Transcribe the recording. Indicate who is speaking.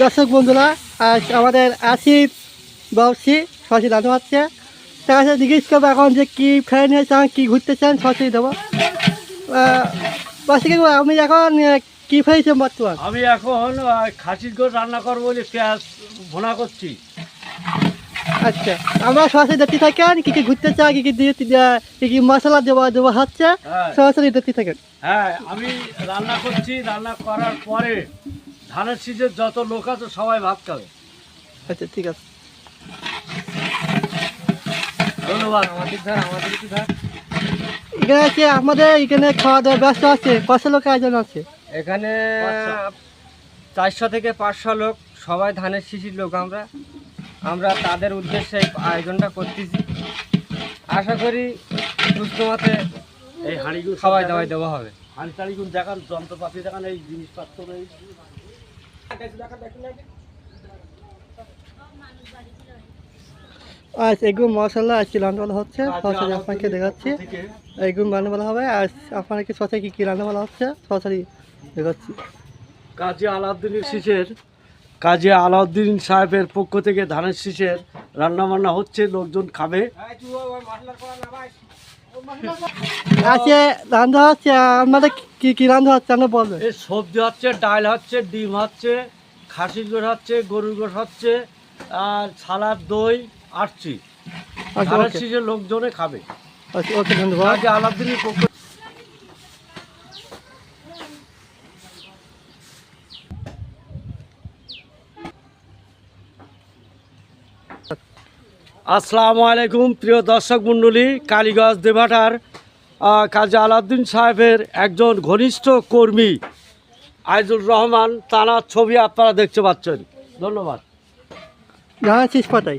Speaker 1: দর্শক বন্ধুরা, আজ আমাদের আসিফ বাউসি সরাসরি রান্না হচ্ছে। তার কাছে জিজ্ঞেস করবো এখন যে কী ফেরে নিয়েছেন, কী ঘুরতে চান, সরাসরি দেবো। বাসি আমি এখন কী ফেরেছেন বর্তমান?
Speaker 2: আমি এখন খাসির গোশ রান্না করবো বলে পেঁয়াজ ভোনা করছি।
Speaker 1: আচ্ছা, আমরা সরাসরি দেখতে থাকেন কী কী ঘুরতে চাই, কী কী মশলা দেওয়া হচ্ছে, সরাসরি দেখতে থাকেন।
Speaker 2: হ্যাঁ, আমি রান্না করছি। রান্না করার পরে ধানের শীষের যত লোক আছে সবাই ভাত খাবে।
Speaker 1: আচ্ছা, ঠিক আছে,
Speaker 2: ধন্যবাদ।
Speaker 1: এখানে আছে আমাদের এখানে খাওয়া দাওয়া ব্যস্ত আছে, কত লোক আয়োজন আছে?
Speaker 3: এখানে 400 থেকে 500 লোক, সবাই ধানের শিশির লোক। আমরা তাদের উদ্দেশ্যে এই আয়োজনটা করতেছি। আশা করি সুস্থ মতে
Speaker 2: এই হাঁড়িগুলো
Speaker 3: সবাই দাওয়াই দেওয়া হবে।
Speaker 2: হাঁড়ি টাড়িগুলো দেখান, যন্ত্রপাতি দেখান, এই জিনিসপত্র এই
Speaker 1: আচ্ছা, এগুলো মশলা আজকে রান্না বলা হচ্ছে, সরাসরি আপনাকে দেখাচ্ছি। এগুলো রান্না বলা হবে, আর আপনাকে সরাসরি কী কী রান্না বলা হচ্ছে সরাসরি দেখাচ্ছি।
Speaker 2: কাজী আলাউদ্দিন সাহেবের পক্ষ থেকে ধানের শীষের রান্না বান্না হচ্ছে, লোকজন খাবে।
Speaker 1: আজকে রান্না হচ্ছে, আপনাদের কী কী রান্না হচ্ছে আমরা বলবেন?
Speaker 2: এই সবজি হচ্ছে, ডাল হচ্ছে, ডিম হচ্ছে, খাসির গোশ হচ্ছে, গরুর গোশ হচ্ছে, আর সালাদ, দই আসছি।
Speaker 1: আচ্ছা,
Speaker 2: ধানের
Speaker 1: ওকে,
Speaker 2: শীষের লোকজনে খাবে।
Speaker 1: আচ্ছা, ওকে, ধন্যবাদ।
Speaker 2: কাজী আলাউদ্দিনের পক্ষ আসসালামু আলাইকুম প্রিয় দর্শক মণ্ডলী। কালীগঞ্জ দেভাটার কাজী আলাউদ্দিন সাহেবের একজন ঘনিষ্ঠ কর্মী আইজুর রহমান, তানার ছবি আপনারা দেখতে পাচ্ছেন। ধন্যবাদ।
Speaker 1: জানাচ্ছিস পাতাই।